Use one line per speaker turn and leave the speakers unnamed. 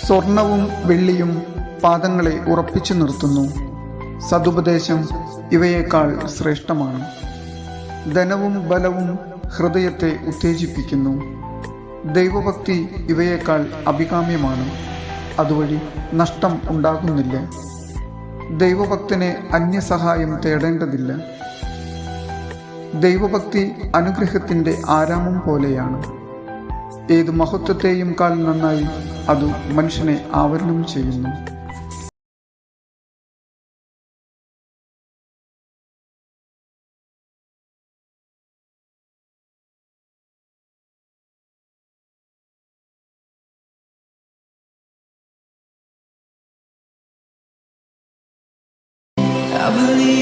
സ്വർണവും വെള്ളിയും പാദങ്ങളെ ഉറപ്പിച്ചു നിർത്തുന്നു. സതുപദേശം ഇവയേക്കാൾ ശ്രേഷ്ഠമാണ്. ധനവും ബലവും ഹൃദയത്തെ ഉത്തേജിപ്പിക്കുന്നു. ദൈവഭക്തി ഇവയേക്കാൾ അഭികാമ്യമാണ്. അതുവഴി നഷ്ടം ഉണ്ടാകുന്നില്ല. ദൈവഭക്തനെ അന്യസഹായം തേടേണ്ടതില്ല. ദൈവഭക്തി അനുഗ്രഹത്തിൻ്റെ ആരാമം പോലെയാണ്. ഏത് മഹത്വത്തെയും കാൾ നന്നായി അത് മനുഷ്യനെ ആവരണം ചെയ്യുന്നു.
I believe